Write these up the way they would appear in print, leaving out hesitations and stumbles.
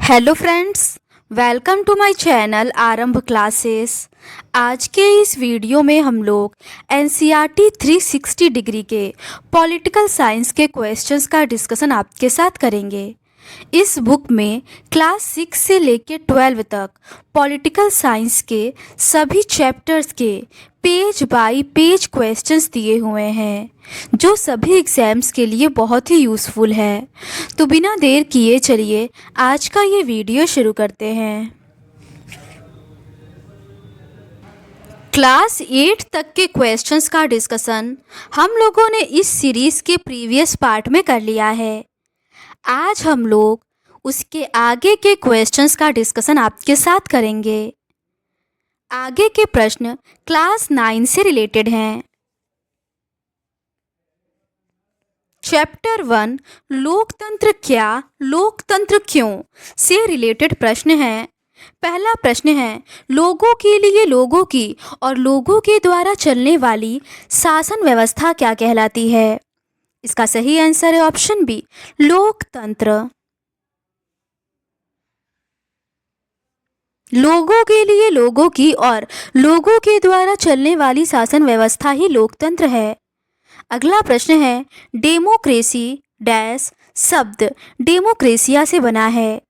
Hello friends, welcome to my channel Aarambh classes. आज के इस वीडियो में हम लोग एनसीईआरटी 360 डिग्री के पॉलिटिकल साइंस के क्वेश्चंस का डिस्कशन आपके साथ करेंगे। इस बुक में क्लास 6 से लेकर 12 तक पॉलिटिकल साइंस के सभी चैप्टर्स के पेज बाय पेज क्वेश्चंस दिए हुए हैं, जो सभी एग्जाम्स के लिए बहुत ही यूज़फुल है। तो बिना देर किए चलिए आज का ये वीडियो शुरू करते हैं। क्लास 8 तक के क्वेश्चंस का डिस्कशन हम लोगों ने इस सीरीज़ के प्रीवियस पार्ट में कर लिया है। आज हम लोग उसके आगे के क्वेश्चंस का डिस्कशन आपके साथ करेंगे। आगे के प्रश्न क्लास 9 से रिलेटेड हैं। चैप्टर 1 लोकतंत्र क्या, लोकतंत्र क्यों से रिलेटेड प्रश्न है। पहला प्रश्न है, लोगों के लिए लोगों की और लोगों के द्वारा चलने वाली शासन व्यवस्था क्या कहलाती है। इसका सही आंसर है ऑप्शन बी, लोकतंत्र। लोगों के लिए लोगों की और लोगों के द्वारा चलने वाली शासन व्यवस्था ही लोकतंत्र है। अगला प्रश्न है, डेमोक्रेसी डैश शब्द डेमोक्रेसिया से बना है।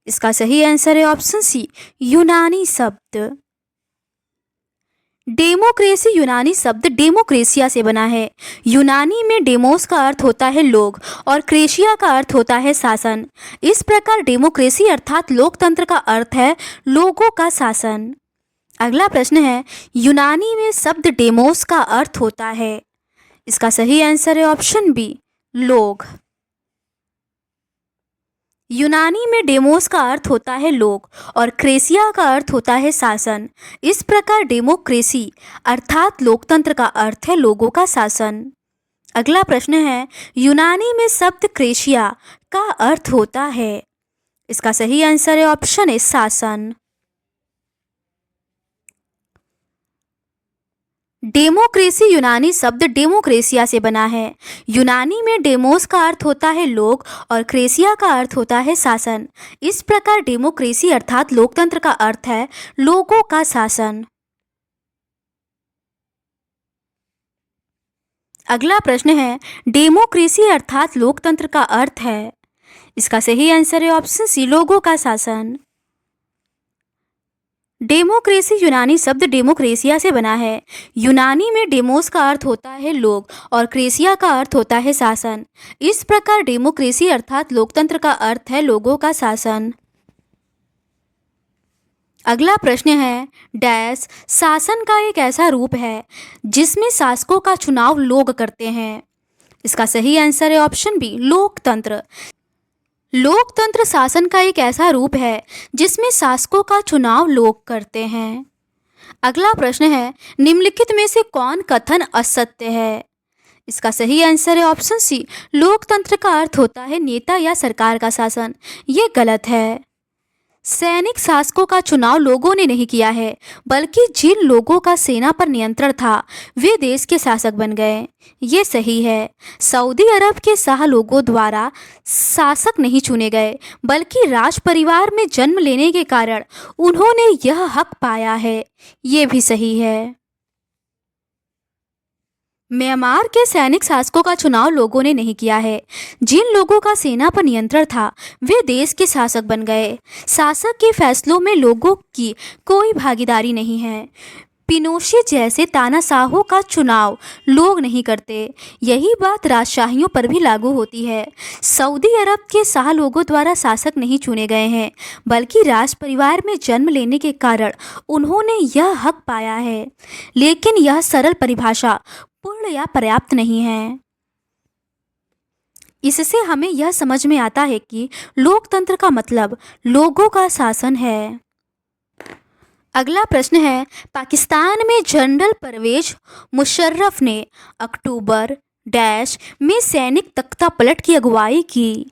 इसका सही आंसर है ऑप्शन सी, यूनानी शब्द। डेमोक्रेसी यूनानी शब्द डेमोक्रेसिया से बना है। यूनानी में डेमोस का अर्थ होता है लोग और क्रेशिया का अर्थ होता है शासन। इस प्रकार डेमोक्रेसी अर्थात लोकतंत्र का अर्थ है लोगों का शासन। अगला प्रश्न है, यूनानी में शब्द डेमोस का अर्थ होता है। इसका सही आंसर है ऑप्शन बी, लोग। यूनानी में डेमोस का अर्थ होता है लोग और क्रेसिया का अर्थ होता है शासन। इस प्रकार डेमोक्रेसी अर्थात लोकतंत्र का अर्थ है लोगों का शासन। अगला प्रश्न है, यूनानी में शब्द क्रेशिया का अर्थ होता है। इसका सही आंसर है ऑप्शन ए, शासन। डेमोक्रेसी यूनानी शब्द डेमोक्रेसिया से बना है। यूनानी में डेमोस का अर्थ होता है लोग और क्रेसिया का अर्थ होता है शासन। इस प्रकार डेमोक्रेसी अर्थात लोकतंत्र का अर्थ है लोगों का शासन। अगला प्रश्न है, डेमोक्रेसी अर्थात लोकतंत्र का अर्थ है। इसका सही आंसर है ऑप्शन सी, लोगों का शासन। डेमोक्रेसी यूनानी शब्द डेमोक्रेसिया से बना है। यूनानी में डेमोस का अर्थ होता है लोग और क्रेसिया का अर्थ होता है शासन। इस प्रकार डेमोक्रेसी अर्थात लोकतंत्र का अर्थ है लोगों का शासन। अगला प्रश्न है, डैश शासन का एक ऐसा रूप है जिसमें शासकों का चुनाव लोग करते हैं। इसका सही आंसर है ऑप्शन बी, लोकतंत्र। लोकतंत्र शासन का एक ऐसा रूप है जिसमें शासकों का चुनाव लोग करते हैं। अगला प्रश्न है, निम्नलिखित में से कौन कथन असत्य है। इसका सही आंसर है ऑप्शन सी, लोकतंत्र का अर्थ होता है नेता या सरकार का शासन। ये गलत है। सैनिक शासकों का चुनाव लोगों ने नहीं किया है, बल्कि जिन लोगों का सेना पर नियंत्रण था वे देश के शासक बन गए। ये सही है। सऊदी अरब के शाह लोगों द्वारा शासक नहीं चुने गए, बल्कि राज परिवार में जन्म लेने के कारण उन्होंने यह हक पाया है। ये भी सही है। म्यांमार के सैनिक शासकों का चुनाव लोगों ने नहीं किया है। जिन लोगों का सेना पर नियंत्रण था वे देश के शासक बन गए। शासक के फैसलों में लोगों की कोई भागीदारी नहीं है। पिनोशे जैसे तानाशाहों का चुनाव लोग नहीं करते। यही बात राजशाहियों पर भी लागू होती है। सऊदी अरब के शाह लोगों द्वारा शासक नहीं चुने गए हैं, बल्कि राज परिवार में जन्म लेने के कारण उन्होंने यह हक पाया है। लेकिन यह सरल परिभाषा पूर्ण या पर्याप्त नहीं है। इससे हमें यह समझ में आता है कि लोकतंत्र का मतलब लोगों का शासन है। अगला प्रश्न है, पाकिस्तान में जनरल परवेज मुशर्रफ ने अक्टूबर डैश में सैनिक तख्ता पलट की अगुवाई की।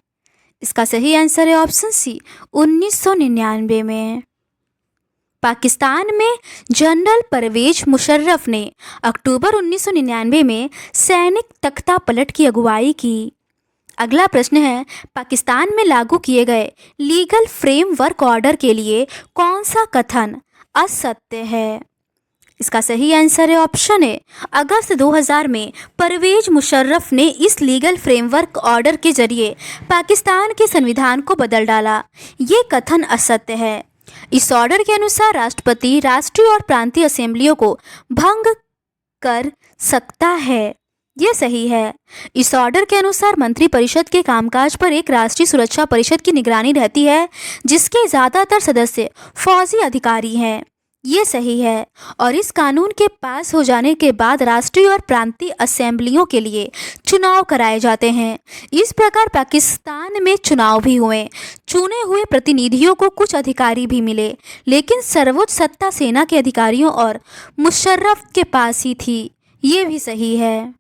इसका सही आंसर है ऑप्शन सी, 1999 में। पाकिस्तान में जनरल परवेज मुशर्रफ ने अक्टूबर 1999 में सैनिक तख्ता पलट की अगुवाई की। अगला प्रश्न है, पाकिस्तान में लागू किए गए लीगल फ्रेमवर्क ऑर्डर के लिए कौन सा कथन असत्य है? इसका सही आंसर है ऑप्शन ए, अगस्त 2000 में परवेज मुशर्रफ ने इस लीगल फ्रेमवर्क ऑर्डर के जरिए पाकिस्तान के संविधान को बदल डाला। ये कथन असत्य है। इस ऑर्डर के अनुसार राष्ट्रपति राष्ट्रीय और प्रांतीय असेंबलियों को भंग कर सकता है। ये सही है। इस ऑर्डर के अनुसार मंत्रिपरिषद के कामकाज पर एक राष्ट्रीय सुरक्षा परिषद की निगरानी रहती है, जिसके ज़्यादातर सदस्य फौजी अधिकारी हैं। ये सही है। और इस कानून के पास हो जाने के बाद राष्ट्रीय और प्रांतीय असेंबलियों के लिए चुनाव कराए जाते हैं। इस प्रकार पाकिस्तान में चुनाव भी हुए, चुने हुए प्रतिनिधियों को कुछ अधिकारी भी मिले, लेकिन सर्वोच्च सत्ता सेना के अधिकारियों और मुशर्रफ के पास ही थी। ये भी सही है।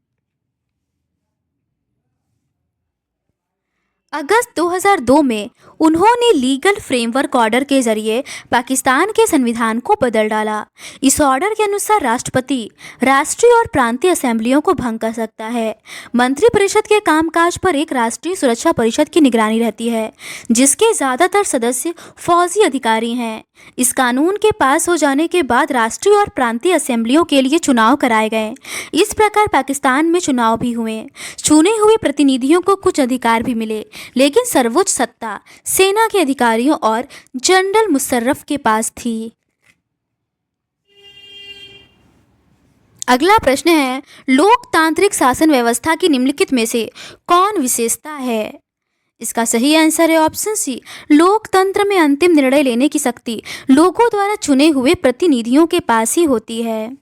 अगस्त 2002 में उन्होंने लीगल फ्रेमवर्क ऑर्डर के जरिए पाकिस्तान के संविधान को बदल डाला। इस ऑर्डर के अनुसार राष्ट्रपति राष्ट्रीय और प्रांतीय असेंबलियों को भंग कर सकता है। मंत्रिपरिषद के कामकाज पर एक राष्ट्रीय सुरक्षा परिषद की निगरानी रहती है, जिसके ज़्यादातर सदस्य फौजी अधिकारी हैं। इस कानून के पास हो जाने के बाद राष्ट्रीय और प्रांतीय असेंबलियों के लिए चुनाव कराए गए। इस प्रकार पाकिस्तान में चुनाव भी हुए, चुने हुए प्रतिनिधियों को कुछ अधिकार भी मिले, लेकिन सर्वोच्च सत्ता सेना के अधिकारियों और जनरल मुशर्रफ के पास थी। अगला प्रश्न है, लोकतांत्रिक शासन व्यवस्था की निम्नलिखित में से कौन विशेषता है? इसका सही आंसर है ऑप्शन सी, लोकतंत्र में अंतिम निर्णय लेने की शक्ति लोगों द्वारा चुने हुए प्रतिनिधियों के पास ही होती है।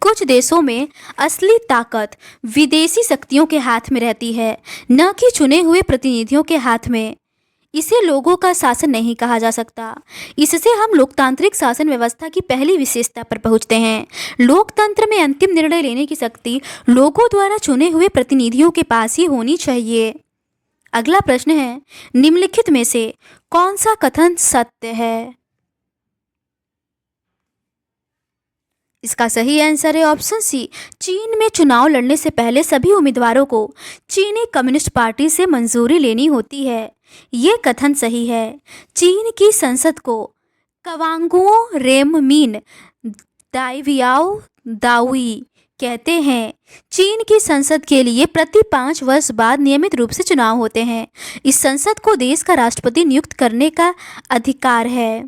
कुछ देशों में असली ताकत विदेशी शक्तियों के हाथ में रहती है, न कि चुने हुए प्रतिनिधियों के हाथ में। इसे लोगों का शासन नहीं कहा जा सकता। इससे हम लोकतांत्रिक शासन व्यवस्था की पहली विशेषता पर पहुंचते हैं। लोकतंत्र में अंतिम निर्णय लेने की शक्ति लोगों द्वारा चुने हुए प्रतिनिधियों के पास ही होनी चाहिए। अगला प्रश्न है, निम्नलिखित में से कौन सा कथन सत्य है? इसका सही आंसर है ऑप्शन सी, चीन में चुनाव लड़ने से पहले सभी उम्मीदवारों को चीनी कम्युनिस्ट पार्टी से मंजूरी लेनी होती है। ये कथन सही है। चीन की संसद को कवांगुओ रेममीन दाइवियाओ दाओई कहते हैं। चीन की संसद के लिए प्रति 5 वर्ष बाद नियमित रूप से चुनाव होते हैं। इस संसद को देश का राष्ट्रपति नियुक्त करने का अधिकार है।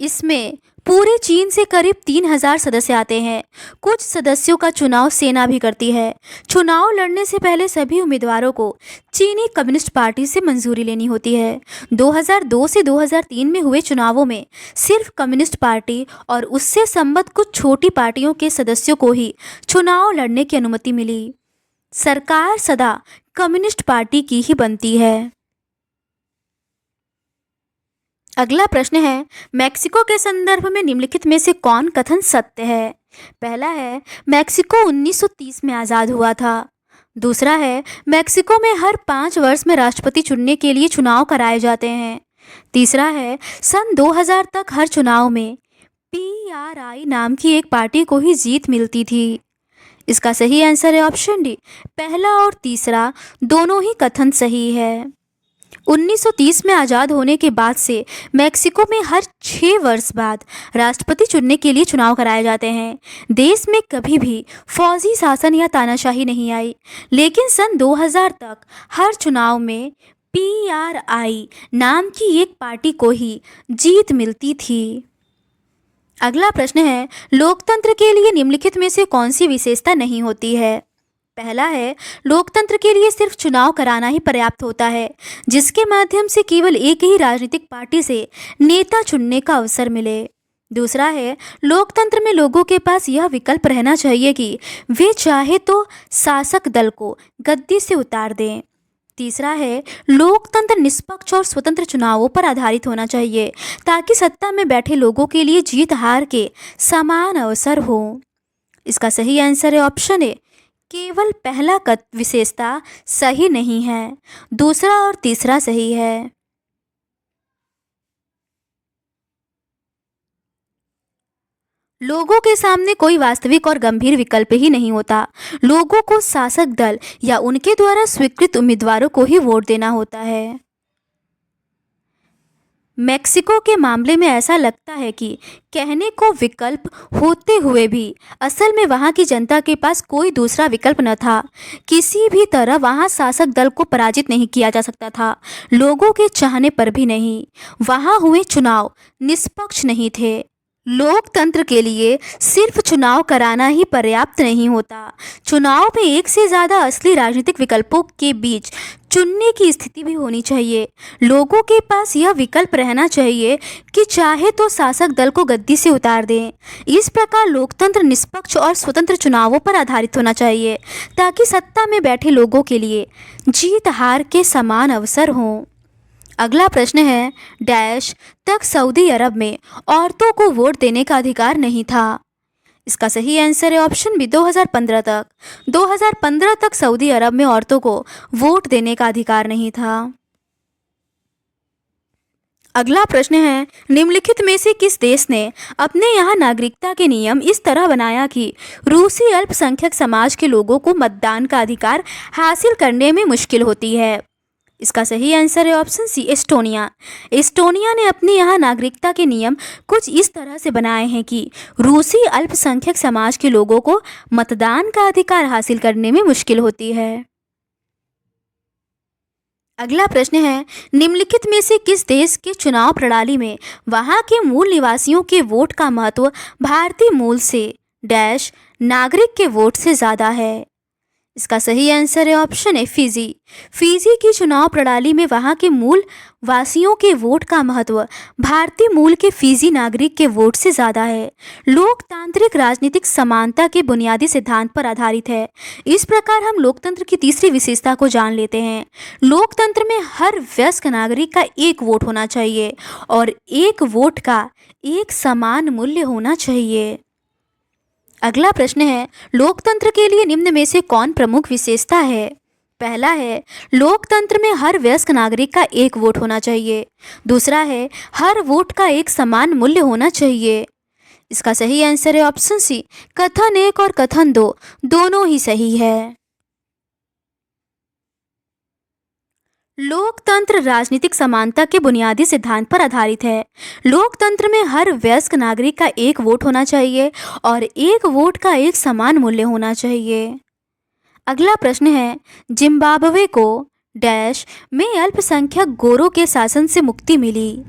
इसमें पूरे चीन से करीब 3000 सदस्य आते हैं। कुछ सदस्यों का चुनाव सेना भी करती है। चुनाव लड़ने से पहले सभी उम्मीदवारों को चीनी कम्युनिस्ट पार्टी से मंजूरी लेनी होती है। 2002 से 2003 में हुए चुनावों में सिर्फ कम्युनिस्ट पार्टी और उससे संबद्ध कुछ छोटी पार्टियों के सदस्यों को ही चुनाव लड़ने की अनुमति मिली। सरकार सदा कम्युनिस्ट पार्टी की ही बनती है। अगला प्रश्न है, मेक्सिको के संदर्भ में निम्नलिखित में से कौन कथन सत्य है? पहला है, मेक्सिको 1930 में आज़ाद हुआ था। दूसरा है, मेक्सिको में हर 5 वर्ष में राष्ट्रपति चुनने के लिए चुनाव कराए जाते हैं। तीसरा है, सन 2000 तक हर चुनाव में PRI नाम की एक पार्टी को ही जीत मिलती थी। इसका सही आंसर है ऑप्शन डी, पहला और तीसरा दोनों ही कथन सही है। 1930 में आज़ाद होने के बाद से मेक्सिको में हर 6 वर्ष बाद राष्ट्रपति चुनने के लिए चुनाव कराए जाते हैं। देश में कभी भी फौजी शासन या तानाशाही नहीं आई, लेकिन सन 2000 तक हर चुनाव में PRI नाम की एक पार्टी को ही जीत मिलती थी। अगला प्रश्न है, लोकतंत्र के लिए निम्नलिखित में से कौन सी विशेषता नहीं होती है? पहला है, लोकतंत्र के लिए सिर्फ चुनाव कराना ही पर्याप्त होता है, जिसके माध्यम से केवल एक ही राजनीतिक पार्टी से नेता चुनने का अवसर मिले। दूसरा है, लोकतंत्र में लोगों के पास यह विकल्प रहना चाहिए कि वे चाहे तो शासक दल को गद्दी से उतार दें। तीसरा है, लोकतंत्र निष्पक्ष और स्वतंत्र चुनावों पर आधारित होना चाहिए, ताकि सत्ता में बैठे लोगों के लिए जीत हार के समान अवसर हो। इसका सही आंसर है ऑप्शन ए, केवल पहला विशेषता सही नहीं है, दूसरा और तीसरा सही है। लोगों के सामने कोई वास्तविक और गंभीर विकल्प ही नहीं होता। लोगों को शासक दल या उनके द्वारा स्वीकृत उम्मीदवारों को ही वोट देना होता है। मेक्सिको के मामले में ऐसा लगता है कि कहने को विकल्प होते हुए भी असल में वहां की जनता के पास कोई दूसरा विकल्प न था। किसी भी तरह वहां शासक दल को पराजित नहीं किया जा सकता था, लोगों के चाहने पर भी नहीं। वहां हुए चुनाव निष्पक्ष नहीं थे। लोकतंत्र के लिए सिर्फ चुनाव कराना ही पर्याप्त नहीं होता। चुनाव में एक से ज़्यादा असली राजनीतिक विकल्पों के बीच चुनने की स्थिति भी होनी चाहिए। लोगों के पास यह विकल्प रहना चाहिए कि चाहे तो शासक दल को गद्दी से उतार दें। इस प्रकार लोकतंत्र निष्पक्ष और स्वतंत्र चुनावों पर आधारित होना चाहिए, ताकि सत्ता में बैठे लोगों के लिए जीत हार के समान अवसर हों। अगला प्रश्न है, डैश तक सऊदी अरब में औरतों को वोट देने का अधिकार नहीं था। इसका सही आंसर है ऑप्शन बी 2015 तक। 2015 तक सऊदी अरब में औरतों को वोट देने का अधिकार नहीं था। अगला प्रश्न है, निम्नलिखित में से किस देश ने अपने यहाँ नागरिकता के नियम इस तरह बनाया कि रूसी अल्पसंख्यक समाज के लोगों को मतदान का अधिकार हासिल करने में मुश्किल होती है। इसका सही आंसर है ऑप्शन सी एस्टोनिया। एस्टोनिया ने अपने यहाँ नागरिकता के नियम कुछ इस तरह से बनाए हैं कि रूसी अल्पसंख्यक समाज के लोगों को मतदान का अधिकार हासिल करने में मुश्किल होती है। अगला प्रश्न है, निम्नलिखित में से किस देश के चुनाव प्रणाली में वहां के मूल निवासियों के वोट का महत्व भारतीय मूल से डैश नागरिक के वोट से ज़्यादा है। इसका सही आंसर है ऑप्शन है फिजी। फिजी की चुनाव प्रणाली में वहां के मूल वासियों के वोट का महत्व भारतीय मूल के फिजी नागरिक के वोट से ज़्यादा है। लोकतांत्रिक राजनीतिक समानता के बुनियादी सिद्धांत पर आधारित है। इस प्रकार हम लोकतंत्र की तीसरी विशेषता को जान लेते हैं। लोकतंत्र में हर वयस्क नागरिक का एक वोट होना चाहिए और एक वोट का एक समान मूल्य होना चाहिए। अगला प्रश्न है, लोकतंत्र के लिए निम्न में से कौन प्रमुख विशेषता है। पहला है, लोकतंत्र में हर वयस्क नागरिक का एक वोट होना चाहिए। दूसरा है, हर वोट का एक समान मूल्य होना चाहिए। इसका सही आंसर है ऑप्शन सी कथन 1 और कथन 2 दोनों ही सही है। लोकतंत्र राजनीतिक समानता के बुनियादी सिद्धांत पर आधारित है। लोकतंत्र में हर वयस्क नागरिक का एक वोट होना चाहिए और एक वोट का एक समान मूल्य होना चाहिए। अगला प्रश्न है, जिम्बाब्वे को डैश में अल्पसंख्यक गोरों के शासन से मुक्ति मिली।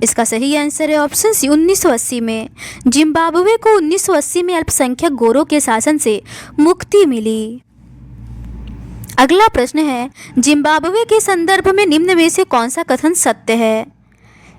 इसका सही आंसर है ऑप्शन सी 1980 में। जिम्बाब्वे को 1980 में अल्पसंख्यक गोरों के शासन से मुक्ति मिली। अगला प्रश्न है, जिम्बाब्वे के संदर्भ में निम्न में से कौन सा कथन सत्य है।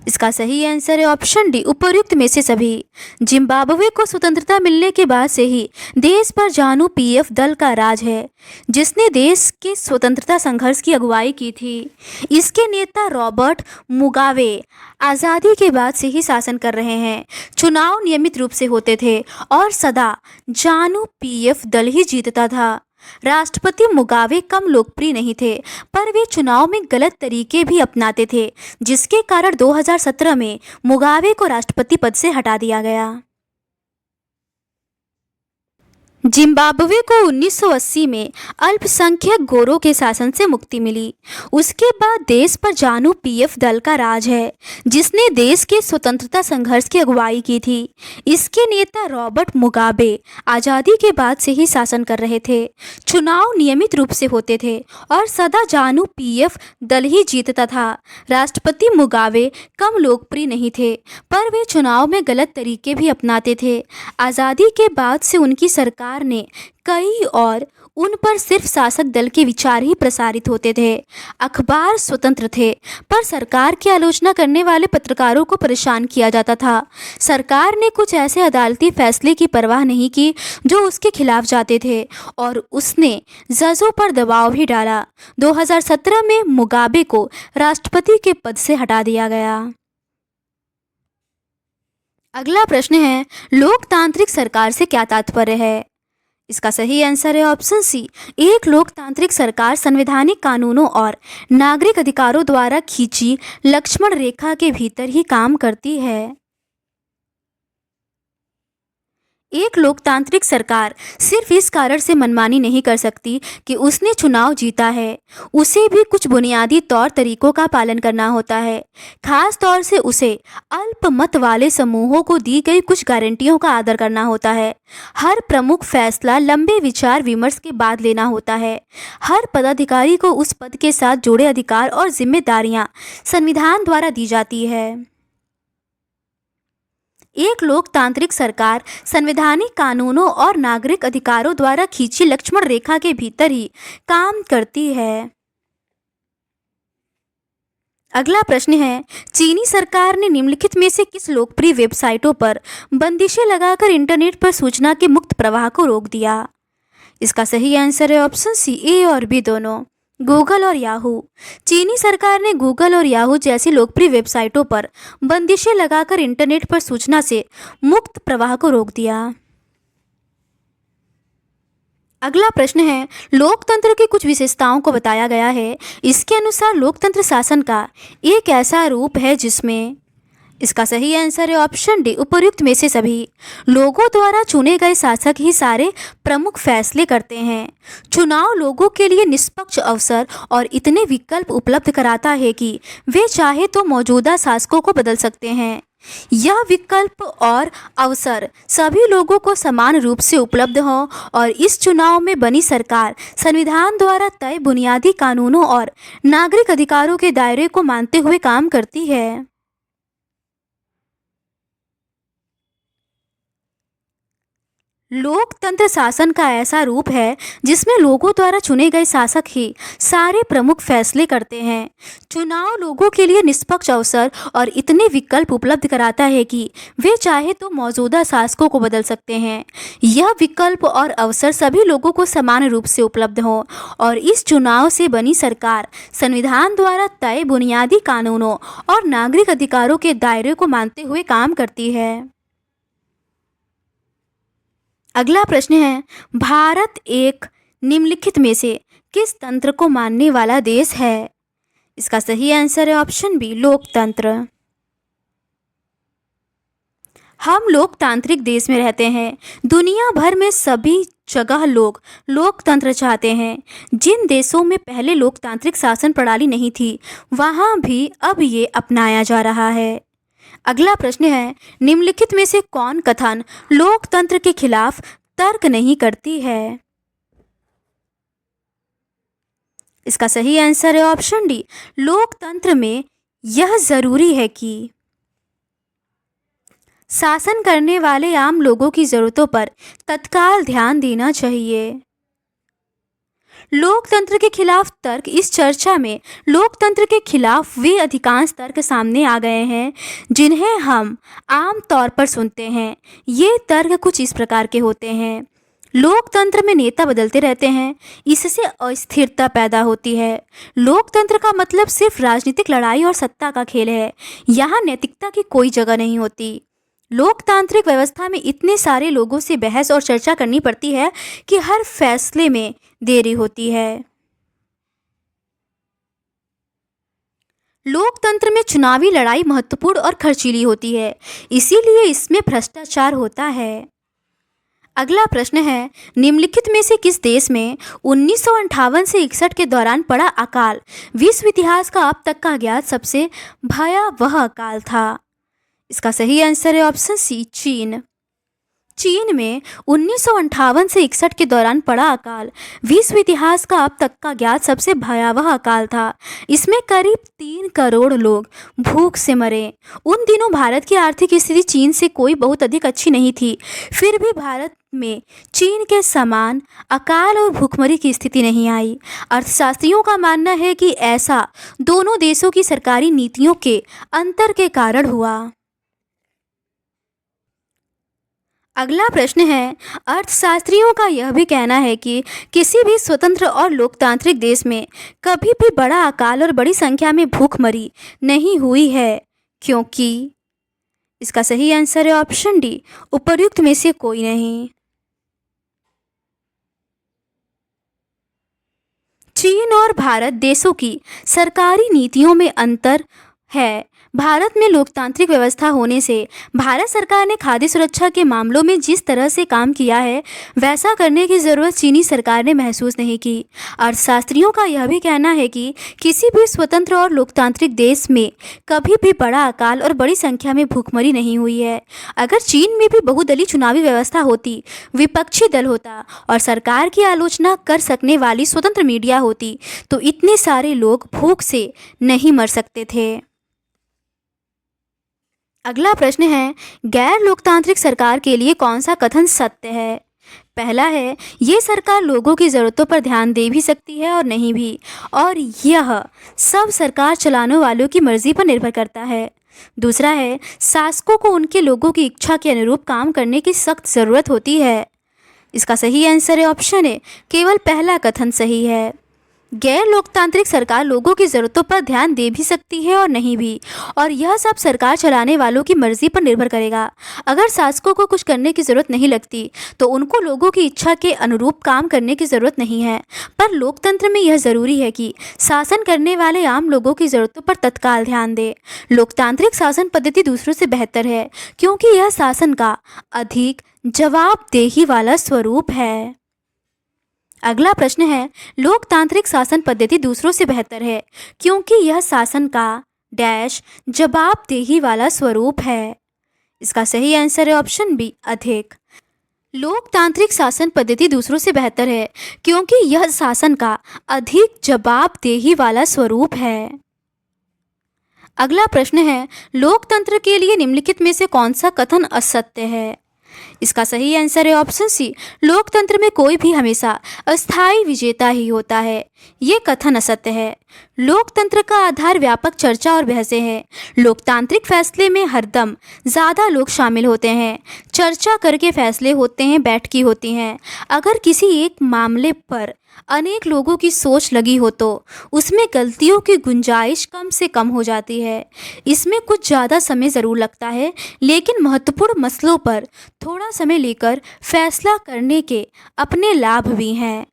इसका सही आंसर है ऑप्शन डी उपर्युक्त में से सभी। जिम्बाब्वे को स्वतंत्रता मिलने के बाद से ही देश पर जानू पीएफ दल का राज है, जिसने देश के स्वतंत्रता संघर्ष की अगुवाई की थी। इसके नेता रॉबर्ट मुगाबे आज़ादी के बाद से ही शासन कर रहे हैं। चुनाव नियमित रूप से होते थे और सदा जानू पीएफ दल ही जीतता था। राष्ट्रपति मुगाबे कम लोकप्रिय नहीं थे, पर वे चुनाव में गलत तरीके भी अपनाते थे, जिसके कारण 2017 में मुगाबे को राष्ट्रपति पद से हटा दिया गया। जिम्बाब्वे को 1980 में अल्पसंख्यक गोरों के शासन से मुक्ति मिली। उसके बाद देश पर जानू पीएफ दल का राज है, जिसने देश के स्वतंत्रता संघर्ष की अगुवाई की थी। इसके नेता रॉबर्ट मुगाबे आज़ादी के बाद से ही शासन कर रहे थे। चुनाव नियमित रूप से होते थे और सदा जानू पीएफ दल ही जीतता था। राष्ट्रपति मुगाबे कम लोकप्रिय नहीं थे, पर वे चुनाव में गलत तरीके भी अपनाते थे। आज़ादी के बाद से उनकी सरकार ने कई और उन पर सिर्फ शासक दल के विचार ही प्रसारित होते थे। अखबार स्वतंत्र थे, पर सरकार की आलोचना करने वाले पत्रकारों को परेशान किया जाता था। सरकार ने कुछ ऐसे अदालती फैसले की परवाह नहीं की जो उसके खिलाफ जाते थे और उसने जजों पर दबाव भी डाला। 2017 में मुगाबे को राष्ट्रपति के पद से हटा दिया गया। अगला प्रश्न है, लोकतांत्रिक सरकार से क्या तात्पर्य है। इसका सही आंसर है ऑप्शन सी एक लोकतांत्रिक सरकार संवैधानिक कानूनों और नागरिक अधिकारों द्वारा खींची लक्ष्मण रेखा के भीतर ही काम करती है। एक लोकतांत्रिक सरकार सिर्फ इस कारण से मनमानी नहीं कर सकती कि उसने चुनाव जीता है। उसे भी कुछ बुनियादी तौर तरीकों का पालन करना होता है। खास तौर से उसे अल्पमत वाले समूहों को दी गई कुछ गारंटियों का आदर करना होता है। हर प्रमुख फैसला लंबे विचार विमर्श के बाद लेना होता है। हर पदाधिकारी को उस पद के साथ जुड़े अधिकार और जिम्मेदारियां संविधान द्वारा दी जाती है। एक लोकतांत्रिक सरकार संवैधानिक कानूनों और नागरिक अधिकारों द्वारा खींची लक्ष्मण रेखा के भीतर ही काम करती है। अगला प्रश्न है, चीनी सरकार ने निम्नलिखित में से किस लोकप्रिय वेबसाइटों पर बंदिशें लगाकर इंटरनेट पर सूचना के मुक्त प्रवाह को रोक दिया? इसका सही आंसर है ऑप्शन सी, ए और बी दोनों, गूगल और याहू। चीनी सरकार ने गूगल और याहू जैसी लोकप्रिय वेबसाइटों पर बंदिशें लगाकर इंटरनेट पर सूचना से मुक्त प्रवाह को रोक दिया। अगला प्रश्न है, लोकतंत्र की कुछ विशेषताओं को बताया गया है। इसके अनुसार लोकतंत्र शासन का एक ऐसा रूप है जिसमें, इसका सही आंसर है ऑप्शन डी, उपर्युक्त में से सभी। लोगों द्वारा चुने गए शासक ही सारे प्रमुख फैसले करते हैं। चुनाव लोगों के लिए निष्पक्ष अवसर और इतने विकल्प उपलब्ध कराता है कि वे चाहे तो मौजूदा शासकों को बदल सकते हैं। यह विकल्प और अवसर सभी लोगों को समान रूप से उपलब्ध हों और इस चुनाव में बनी सरकार संविधान द्वारा तय बुनियादी कानूनों और नागरिक अधिकारों के दायरे को मानते हुए काम करती है। लोकतंत्र शासन का ऐसा रूप है जिसमें लोगों द्वारा चुने गए शासक ही सारे प्रमुख फैसले करते हैं। चुनाव लोगों के लिए निष्पक्ष अवसर और इतने विकल्प उपलब्ध कराता है कि वे चाहे तो मौजूदा शासकों को बदल सकते हैं। यह विकल्प और अवसर सभी लोगों को समान रूप से उपलब्ध हों और इस चुनाव से बनी सरकार संविधान द्वारा तय बुनियादी कानूनों और नागरिक अधिकारों के दायरे को मानते हुए काम करती है। अगला प्रश्न है, भारत एक निम्नलिखित में से किस तंत्र को मानने वाला देश है? इसका सही आंसर है ऑप्शन बी, लोकतंत्र। हम लोकतांत्रिक देश में रहते हैं। दुनिया भर में सभी जगह लोग लोकतंत्र चाहते हैं। जिन देशों में पहले लोकतांत्रिक शासन प्रणाली नहीं थी, वहाँ भी अब ये अपनाया जा रहा है। अगला प्रश्न है, निम्नलिखित में से कौन कथन लोकतंत्र के खिलाफ तर्क नहीं करती है? इसका सही आंसर है ऑप्शन डी, लोकतंत्र में यह जरूरी है कि शासन करने वाले आम लोगों की जरूरतों पर तत्काल ध्यान देना चाहिए। लोकतंत्र के खिलाफ तर्क, इस चर्चा में लोकतंत्र के खिलाफ वे अधिकांश तर्क सामने आ गए हैं जिन्हें हम आम तौर पर सुनते हैं। ये तर्क कुछ इस प्रकार के होते हैं। लोकतंत्र में नेता बदलते रहते हैं, इससे अस्थिरता पैदा होती है। लोकतंत्र का मतलब सिर्फ राजनीतिक लड़ाई और सत्ता का खेल है। यहाँ नैतिकता की कोई जगह नहीं होती। लोकतांत्रिक व्यवस्था में इतने सारे लोगों से बहस और चर्चा करनी पड़ती है कि हर फैसले में देरी होती है। लोकतंत्र में चुनावी लड़ाई महत्वपूर्ण और खर्चीली होती है, इसीलिए इसमें भ्रष्टाचार होता है। अगला प्रश्न है, निम्नलिखित में से किस देश में 1958 से 61 के दौरान पड़ा अकाल विश्व इतिहास का अब तक का ज्ञात सबसे भयावह अकाल था? इसका सही आंसर है ऑप्शन सी, चीन। चीन में 1958 से 61 के दौरान पड़ा अकाल विश्व इतिहास का अब तक का ज्ञात सबसे भयावह अकाल था। इसमें करीब 3 करोड़ लोग भूख से मरे। उन दिनों भारत की आर्थिक स्थिति चीन से कोई बहुत अधिक अच्छी नहीं थी, फिर भी भारत में चीन के समान अकाल और भूखमरी की स्थिति नहीं आई। अर्थशास्त्रियों का मानना है कि ऐसा दोनों देशों की सरकारी नीतियों के अंतर के कारण हुआ। अगला प्रश्न है, अर्थशास्त्रियों का यह भी कहना है कि किसी भी स्वतंत्र और लोकतांत्रिक देश में कभी भी बड़ा अकाल और बड़ी संख्या में भूखमरी नहीं हुई है, क्योंकि इसका सही आंसर है ऑप्शन डी, उपर्युक्त में से कोई नहीं। चीन और भारत देशों की सरकारी नीतियों में अंतर है। भारत में लोकतांत्रिक व्यवस्था होने से भारत सरकार ने खाद्य सुरक्षा के मामलों में जिस तरह से काम किया है वैसा करने की ज़रूरत चीनी सरकार ने महसूस नहीं की। अर्थशास्त्रियों का यह भी कहना है कि किसी भी स्वतंत्र और लोकतांत्रिक देश में कभी भी बड़ा अकाल और बड़ी संख्या में भूखमरी नहीं हुई है। अगर चीन में भी बहुदलीय चुनावी व्यवस्था होती, विपक्षी दल होता और सरकार की आलोचना कर सकने वाली स्वतंत्र मीडिया होती तो इतने सारे लोग भूख से नहीं मर सकते थे। अगला प्रश्न है, गैर लोकतांत्रिक सरकार के लिए कौन सा कथन सत्य है? पहला है, ये सरकार लोगों की ज़रूरतों पर ध्यान दे भी सकती है और नहीं भी, और यह सब सरकार चलाने वालों की मर्जी पर निर्भर करता है। दूसरा है, शासकों को उनके लोगों की इच्छा के अनुरूप काम करने की सख्त ज़रूरत होती है। इसका सही आंसर है ऑप्शन ए, केवल पहला कथन सही है। गैर लोकतांत्रिक सरकार लोगों की ज़रूरतों पर ध्यान दे भी सकती है और नहीं भी, और यह सब सरकार चलाने वालों की मर्जी पर निर्भर करेगा। अगर शासकों को कुछ करने की ज़रूरत नहीं लगती तो उनको लोगों की इच्छा के अनुरूप काम करने की ज़रूरत नहीं है। पर लोकतंत्र में यह ज़रूरी है कि शासन करने वाले आम लोगों की ज़रूरतों पर तत्काल ध्यान दे। लोकतांत्रिक शासन पद्धति दूसरों से बेहतर है क्योंकि यह शासन का अधिक जवाबदेही वाला स्वरूप है। अगला प्रश्न है, लोकतांत्रिक शासन पद्धति दूसरों से बेहतर है क्योंकि यह शासन का डैश जवाबदेही वाला स्वरूप है। इसका सही आंसर है ऑप्शन बी, अधिक। लोकतांत्रिक शासन पद्धति दूसरों से बेहतर है क्योंकि यह शासन का अधिक जवाबदेही वाला स्वरूप है। अगला प्रश्न है, लोकतंत्र के लिए निम्नलिखित में से कौन सा कथन असत्य है? इसका सही आंसर है ऑप्शन सी, लोकतंत्र में कोई भी हमेशा अस्थायी विजेता ही होता है। ये कथन असत्य है। लोकतंत्र का आधार व्यापक चर्चा और बहसें हैं। लोकतांत्रिक फैसले में हरदम ज़्यादा लोग शामिल होते हैं। चर्चा करके फैसले होते हैं, बैठकी होती हैं। अगर किसी एक मामले पर अनेक लोगों की सोच लगी हो तो उसमें गलतियों की गुंजाइश कम से कम हो जाती है। इसमें कुछ ज़्यादा समय ज़रूर लगता है, लेकिन महत्वपूर्ण मसलों पर थोड़ा समय लेकर फैसला करने के अपने लाभ भी हैं।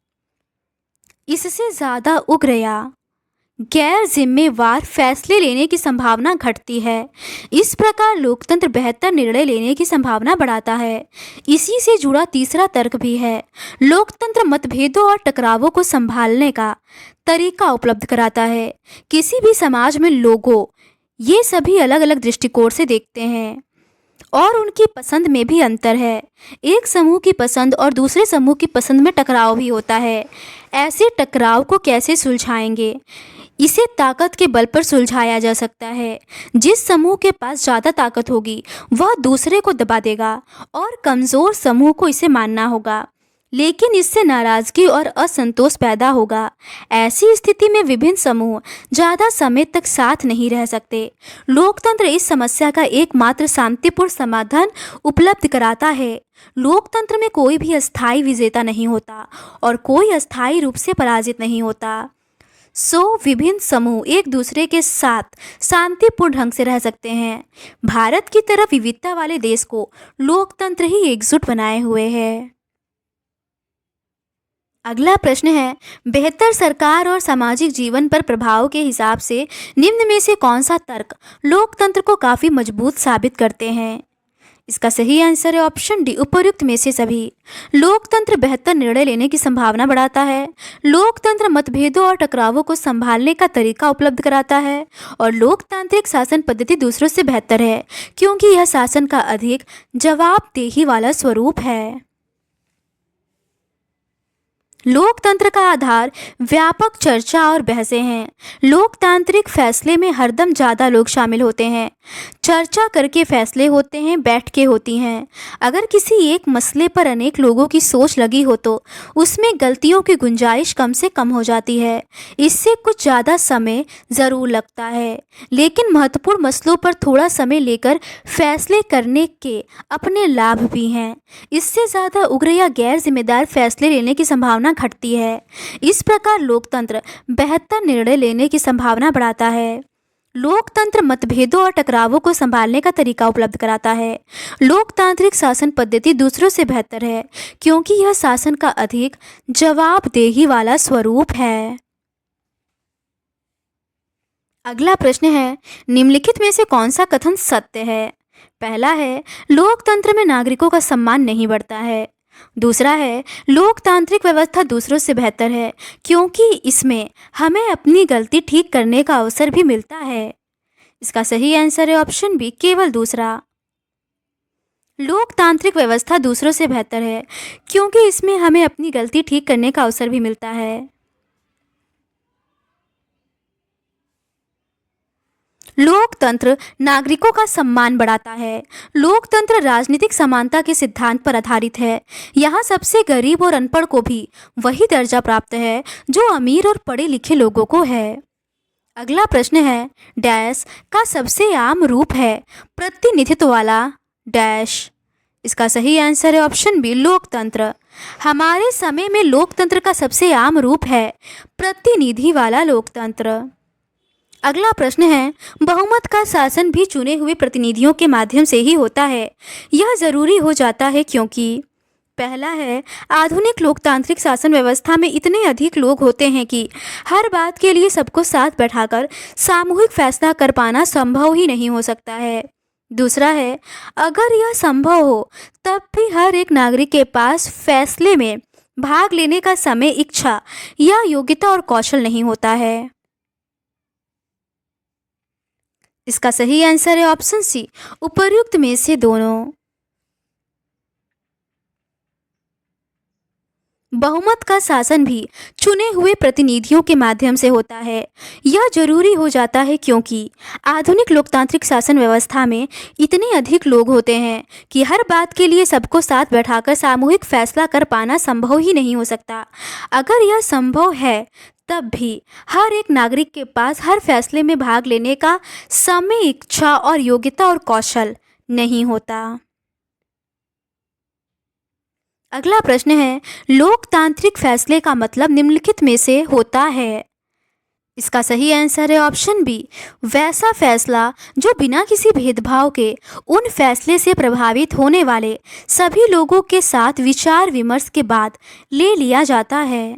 इससे ज़्यादा उग्र या गैर जिम्मेवार फैसले लेने की संभावना घटती है। इस प्रकार लोकतंत्र बेहतर निर्णय लेने की संभावना बढ़ाता है। इसी से जुड़ा तीसरा तर्क भी है। लोकतंत्र मतभेदों और टकरावों को संभालने का तरीका उपलब्ध कराता है। किसी भी समाज में लोगों ये सभी अलग अलग दृष्टिकोण से देखते हैं और उनकी पसंद में भी अंतर है। एक समूह की पसंद और दूसरे समूह की पसंद में टकराव भी होता है। ऐसे टकराव को कैसे सुलझाएंगे? इसे ताकत के बल पर सुलझाया जा सकता है। जिस समूह के पास ज़्यादा ताकत होगी वह दूसरे को दबा देगा और कमज़ोर समूह को इसे मानना होगा, लेकिन इससे नाराज़गी और असंतोष पैदा होगा। ऐसी स्थिति में विभिन्न समूह ज़्यादा समय तक साथ नहीं रह सकते। लोकतंत्र इस समस्या का एकमात्र शांतिपूर्ण समाधान उपलब्ध कराता है। लोकतंत्र में कोई भी अस्थायी विजेता नहीं होता और कोई अस्थायी रूप से पराजित नहीं होता। विभिन्न समूह एक दूसरे के साथ शांतिपूर्ण ढंग से रह सकते हैं। भारत की तरह विविधता वाले देश को लोकतंत्र ही एकजुट बनाए हुए है। अगला प्रश्न है, बेहतर सरकार और सामाजिक जीवन पर प्रभाव के हिसाब से निम्न में से कौन सा तर्क लोकतंत्र को काफ़ी मजबूत साबित करते हैं? इसका सही आंसर है ऑप्शन डी, उपयुक्त में से सभी। लोकतंत्र बेहतर निर्णय लेने की संभावना बढ़ाता है। लोकतंत्र मतभेदों और टकरावों को संभालने का तरीका उपलब्ध कराता है और लोकतांत्रिक शासन पद्धति दूसरों से बेहतर है क्योंकि यह शासन का अधिक जवाबदेही वाला स्वरूप है। लोकतंत्र का आधार व्यापक चर्चा और बहसें हैं। लोकतांत्रिक फैसले में हरदम ज़्यादा लोग शामिल होते हैं। चर्चा करके फैसले होते हैं, बैठकें होती हैं। अगर किसी एक मसले पर अनेक लोगों की सोच लगी हो तो उसमें गलतियों की गुंजाइश कम से कम हो जाती है। इससे कुछ ज़्यादा समय ज़रूर लगता है, लेकिन महत्वपूर्ण मसलों पर थोड़ा समय लेकर फैसले करने के अपने लाभ भी हैं। इससे ज़्यादा उग्र या गैर जिम्मेदार फैसले लेने की संभावना घटती है। इस प्रकार लोकतंत्र बेहतर निर्णय लेने की संभावना बढ़ाता है। लोकतंत्र मतभेदों और टकरावों को संभालने का तरीका उपलब्ध कराता है। लोकतांत्रिक शासन पद्धति दूसरों से बेहतर है क्योंकि यह शासन का अधिक जवाबदेही वाला स्वरूप है। अगला प्रश्न है, निम्नलिखित में से कौन सा कथन सत्य है? पहला है, लोकतंत्र में नागरिकों का सम्मान नहीं बढ़ता है। दूसरा है, लोकतांत्रिक व्यवस्था दूसरों से बेहतर है क्योंकि इसमें हमें अपनी गलती ठीक करने का अवसर भी मिलता है। इसका सही आंसर है ऑप्शन बी, केवल दूसरा। लोकतांत्रिक व्यवस्था दूसरों से बेहतर है क्योंकि इसमें हमें अपनी गलती ठीक करने का अवसर भी मिलता है। लोकतंत्र नागरिकों का सम्मान बढ़ाता है। लोकतंत्र राजनीतिक समानता के सिद्धांत पर आधारित है। यहाँ सबसे गरीब और अनपढ़ को भी वही दर्जा प्राप्त है जो अमीर और पढ़े लिखे लोगों को है। अगला प्रश्न है, डैश का सबसे आम रूप है प्रतिनिधित्व वाला डैश। इसका सही आंसर है ऑप्शन बी, लोकतंत्र। हमारे समय में लोकतंत्र का सबसे आम रूप है प्रतिनिधि वाला लोकतंत्र। अगला प्रश्न है, बहुमत का शासन भी चुने हुए प्रतिनिधियों के माध्यम से ही होता है। यह जरूरी हो जाता है क्योंकि पहला है, आधुनिक लोकतांत्रिक शासन व्यवस्था में इतने अधिक लोग होते हैं कि हर बात के लिए सबको साथ बैठाकर सामूहिक फैसला कर पाना संभव ही नहीं हो सकता है। दूसरा है, अगर यह संभव हो तब भी हर एक नागरिक के पास फैसले में भाग लेने का समय, इच्छा या योग्यता और कौशल नहीं होता है। इसका सही आंसर है ऑप्शन सी, उपर्युक्त में से दोनों। बहुमत का शासन भी चुने हुए प्रतिनिधियों के माध्यम से होता है। यह जरूरी हो जाता है क्योंकि आधुनिक लोकतांत्रिक शासन व्यवस्था में इतने अधिक लोग होते हैं कि हर बात के लिए सबको साथ बैठाकर सामूहिक फैसला कर पाना संभव ही नहीं हो सकता। अगर यह संभव है तब भी हर एक नागरिक के पास हर फैसले में भाग लेने का समय, इच्छा और योग्यता और कौशल नहीं होता। अगला प्रश्न है, लोकतांत्रिक फैसले का मतलब निम्नलिखित में से होता है। इसका सही आंसर है ऑप्शन बी, वैसा फैसला जो बिना किसी भेदभाव के उन फैसले से प्रभावित होने वाले सभी लोगों के साथ विचार विमर्श के बाद ले लिया जाता है।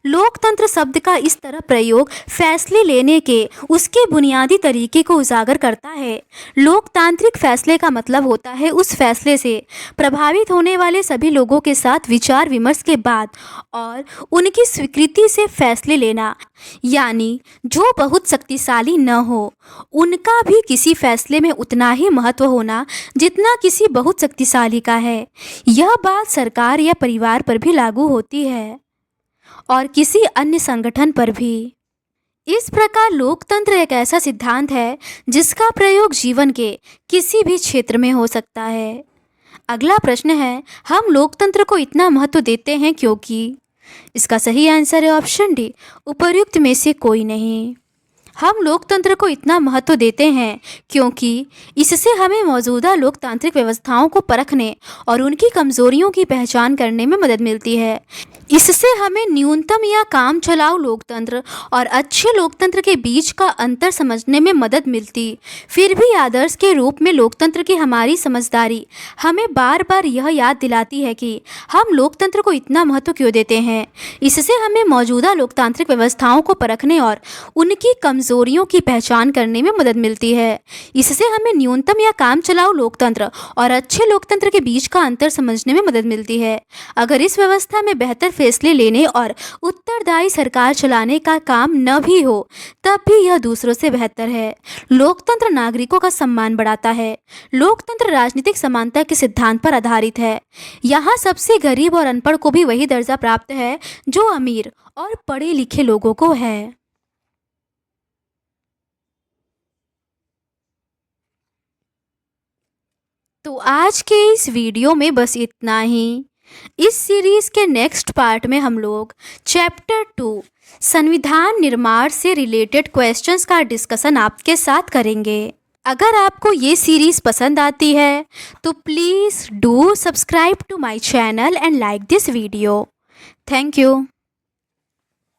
लोकतंत्र शब्द का इस तरह प्रयोग फैसले लेने के उसके बुनियादी तरीके को उजागर करता है। लोकतांत्रिक फैसले का मतलब होता है उस फैसले से प्रभावित होने वाले सभी लोगों के साथ विचार विमर्श के बाद और उनकी स्वीकृति से फैसले लेना, यानी जो बहुत शक्तिशाली न हो उनका भी किसी फैसले में उतना ही महत्व होना जितना किसी बहुत शक्तिशाली का है। यह बात सरकार या परिवार पर भी लागू होती है और किसी अन्य संगठन पर भी। इस प्रकार लोकतंत्र एक ऐसा सिद्धांत है जिसका प्रयोग जीवन के किसी भी क्षेत्र में हो सकता है। अगला प्रश्न है, हम लोकतंत्र को इतना महत्व देते हैं क्योंकि। इसका सही आंसर है ऑप्शन डी, उपर्युक्त में से कोई नहीं। हम लोकतंत्र को इतना महत्व देते हैं क्योंकि इससे हमें मौजूदा लोकतांत्रिक व्यवस्थाओं को परखने और उनकी कमजोरियों की पहचान करने में मदद मिलती है। इससे हमें न्यूनतम या काम चलाऊ लोकतंत्र और अच्छे लोकतंत्र के बीच का अंतर समझने में मदद मिलती। फिर भी आदर्श के रूप में लोकतंत्र की हमारी समझदारी हमें बार बार यह याद दिलाती है कि हम लोकतंत्र को इतना महत्व क्यों देते हैं। इससे हमें मौजूदा लोकतांत्रिक व्यवस्थाओं को परखने और उनकी कमजोरियों की पहचान करने में मदद मिलती है। इससे हमें न्यूनतम या काम चलाऊ लोकतंत्र और अच्छे लोकतंत्र के बीच का अंतर समझने में मदद मिलती है। अगर इस व्यवस्था में बेहतर फैसले लेने और उत्तरदायी सरकार चलाने का काम न भी हो तब भी यह दूसरों से बेहतर है। लोकतंत्र नागरिकों का सम्मान बढ़ाता है। लोकतंत्र राजनीतिक समानता के सिद्धांत पर आधारित है। यहाँ सबसे गरीब और अनपढ़ को भी वही दर्जा प्राप्त है जो अमीर और पढ़े लिखे लोगों को है। तो आज के इस वीडियो में बस इतना ही। इस सीरीज के नेक्स्ट पार्ट में हम लोग चैप्टर 2 संविधान निर्माण से रिलेटेड क्वेश्चंस का डिस्कशन आपके साथ करेंगे। अगर आपको ये सीरीज पसंद आती है तो please do subscribe to my channel and like this video. Thank you.